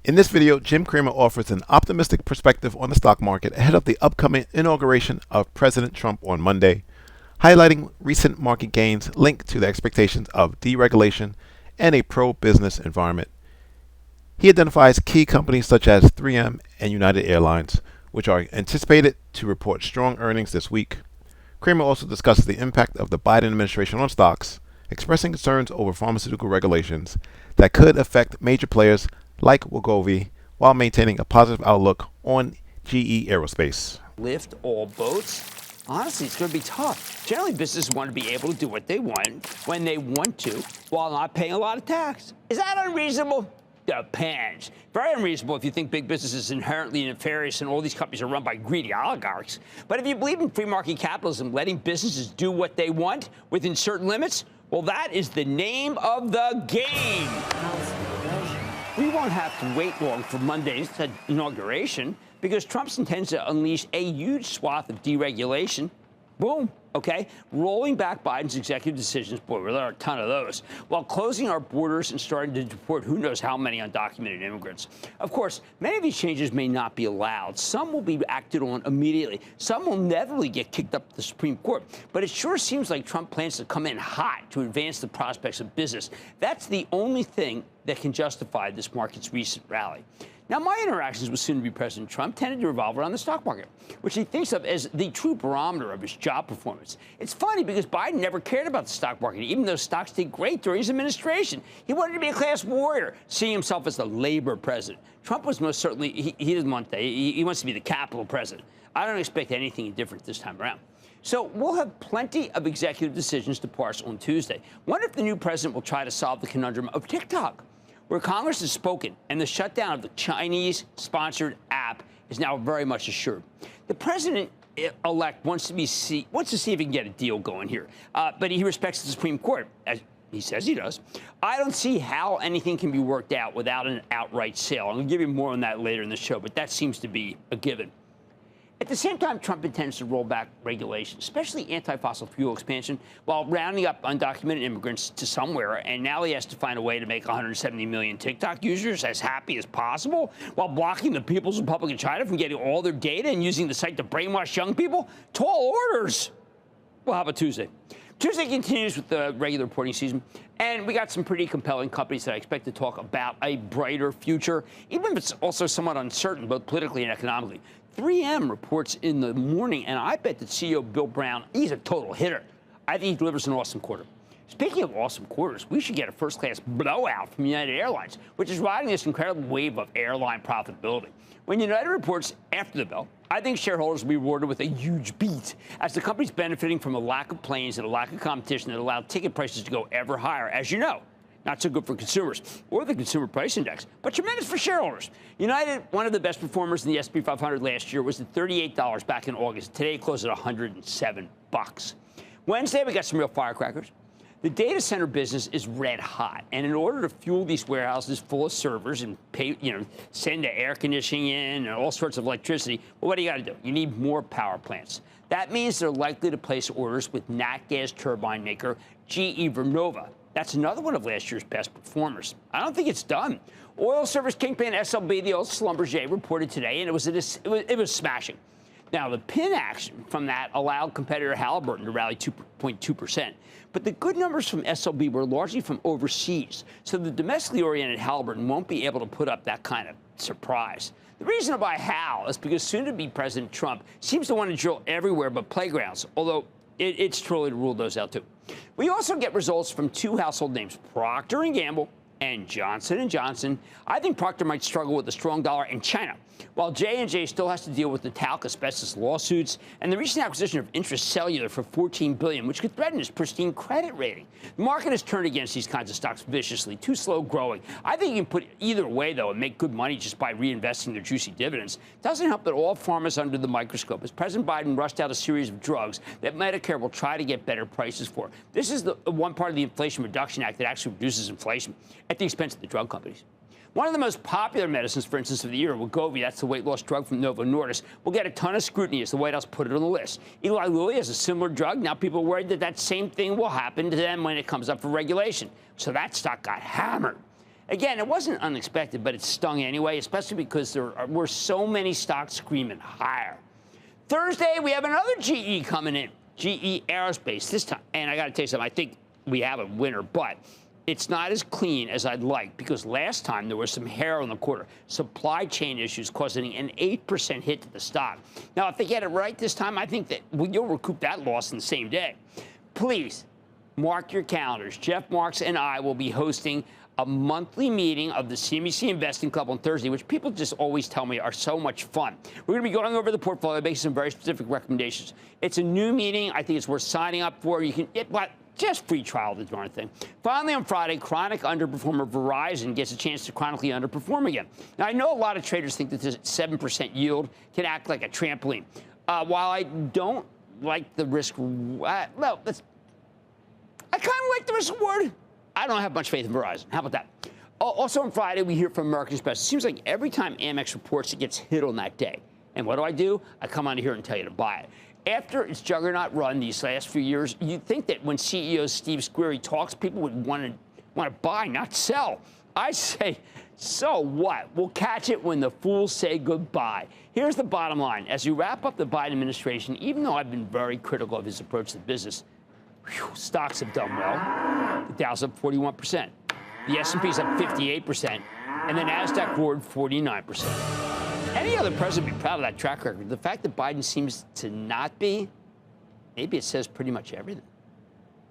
In this video, Jim Cramer offers an optimistic perspective on the stock market ahead of the upcoming inauguration of President Trump on Monday, highlighting recent market gains linked to the expectations of deregulation and a pro-business environment. He identifies key companies such as 3M and United Airlines, which are anticipated to report strong earnings this week. Cramer also discusses the impact of the Biden administration on stocks, expressing concerns over pharmaceutical regulations that could affect major players like Wegovy, while maintaining a positive outlook on GE Aerospace. Lift all boats? Honestly, it's going to be tough. Generally, businesses want to be able to do what they want when they want to while not paying a lot of tax. Is that unreasonable? Depends. Very unreasonable if you think big business is inherently nefarious and all these companies are run by greedy oligarchs. But if you believe in free market capitalism, letting businesses do what they want within certain limits, well, that is the name of the game. We won't have to wait long for Monday's inauguration because Trump intends to unleash a huge swath of deregulation. Boom. Okay, rolling back Biden's executive decisions, boy, there are a ton of those, while closing our borders and starting to deport who knows how many undocumented immigrants. Of course, many of these changes may not be allowed. Some will be acted on immediately. Some will inevitably get kicked up to the Supreme Court. But it sure seems like Trump plans to come in hot to advance the prospects of business. That's the only thing that can justify this market's recent rally. Now, my interactions with soon-to-be President Trump tended to revolve around the stock market, which he thinks of as the true barometer of his job performance. It's funny because Biden never cared about the stock market, even though stocks did great during his administration. He wanted to be a class warrior, seeing himself as the labor president. Trump was most certainly, he doesn't want that. He wants to be the capital president. I don't expect anything different this time around. So we'll have plenty of executive decisions to parse on Tuesday. Wonder if the new president will try to solve the conundrum of TikTok, where Congress has spoken and the shutdown of the Chinese-sponsored app is now very much assured. The president-elect wants to see if he can get a deal going here, but he respects the Supreme Court, as he says he does. I don't see how anything can be worked out without an outright sale. I'm going to give you more on that later in the show, but that seems to be a given. At the same time, Trump intends to roll back regulation, especially anti-fossil fuel expansion, while rounding up undocumented immigrants to somewhere. And now he has to find a way to make 170 million TikTok users as happy as possible, while blocking the People's Republic of China from getting all their data and using the site to brainwash young people. Tall orders. Well, how about Tuesday? Tuesday continues with the regular reporting season, and we got some pretty compelling companies that I expect to talk about a brighter future, even if it's also somewhat uncertain, both politically and economically. 3M reports in the morning, and I bet that CEO Bill Brown, he's a total hitter. I think he delivers an awesome quarter. Speaking of awesome quarters, we should get a first-class blowout from United Airlines, which is riding this incredible wave of airline profitability. When United reports after the bell, I think shareholders will be rewarded with a huge beat, as the company's benefiting from a lack of planes and a lack of competition that allowed ticket prices to go ever higher, as you know. Not so good for consumers or the consumer price index, but tremendous for shareholders. United, one of the best performers in the S&P 500 last year, was at $38 back in August. Today it closed at $107. Wednesday, we got some real firecrackers. The data center business is red hot, and in order to fuel these warehouses full of servers and pay, send the air conditioning in and all sorts of electricity, well, what do you got to do? You need more power plants. That means they're likely to place orders with nat gas turbine maker GE Vernova. That's another one of last year's best performers. I don't think it's done. Oil service kingpin SLB, the old Schlumberger, reported today, and it was smashing. Now, the pin action from that allowed competitor Halliburton to rally 2.2%. But the good numbers from SLB were largely from overseas, so the domestically oriented Halliburton won't be able to put up that kind of surprise. The reason to buy Hal is because soon-to-be President Trump seems to want to drill everywhere but playgrounds, although it's too early to rule those out, too. We also get results from two household names, Procter Gamble and Johnson & Johnson. I think Procter might struggle with the strong dollar in China, while J&J still has to deal with the talc asbestos lawsuits and the recent acquisition of Interest Cellular for $14 billion, which could threaten its pristine credit rating. The market has turned against these kinds of stocks viciously, too slow growing. I think you can put either way, though, and make good money just by reinvesting their juicy dividends. It doesn't help that all pharma's under the microscope, as President Biden rushed out a series of drugs that Medicare will try to get better prices for. This is the one part of the Inflation Reduction Act that actually reduces inflation at the expense of the drug companies. One of the most popular medicines, for instance, of the year, Wegovy, that's the weight loss drug from Novo Nordisk, will get a ton of scrutiny as the White House put it on the list. Eli Lilly has a similar drug. Now people are worried that that same thing will happen to them when it comes up for regulation. So that stock got hammered. Again, it wasn't unexpected, but it stung anyway, especially because there were so many stocks screaming higher. Thursday, we have another GE coming in, GE Aerospace this time. And I got to tell you something, I think we have a winner, but it's not as clean as I'd like because last time there was some hair on the quarter. Supply chain issues causing an 8% hit to the stock. Now, if they get it right this time, I think that you'll recoup that loss in the same day. Please mark your calendars. Jeff Marks and I will be hosting a monthly meeting of the CNBC Investing Club on Thursday, which people just always tell me are so much fun. We're going to be going over the portfolio, making some very specific recommendations. It's a new meeting. I think it's worth signing up for. You can just free trial the darn thing. Finally, on Friday, chronic underperformer Verizon gets a chance to chronically underperform again. Now, I know a lot of traders think that this 7% yield can act like a trampoline. While I don't like the risk, I kind of like the risk reward. I don't have much faith in Verizon. How about that? Also on Friday, we hear from American Express. It seems like every time Amex reports, it gets hit on that day. And what do? I come on here and tell you to buy it. After its juggernaut run these last few years, you'd think that when CEO Steve Squeri talks, people would want to buy, not sell. I say, so what? We'll catch it when the fools say goodbye. Here's the bottom line. As we wrap up the Biden administration, even though I've been very critical of his approach to business, stocks have done well. The Dow's up 41%. The S&P's up 58%. And the NASDAQ roared 49%. Any other president would be proud of that track record. The fact that Biden seems to not be, maybe it says pretty much everything.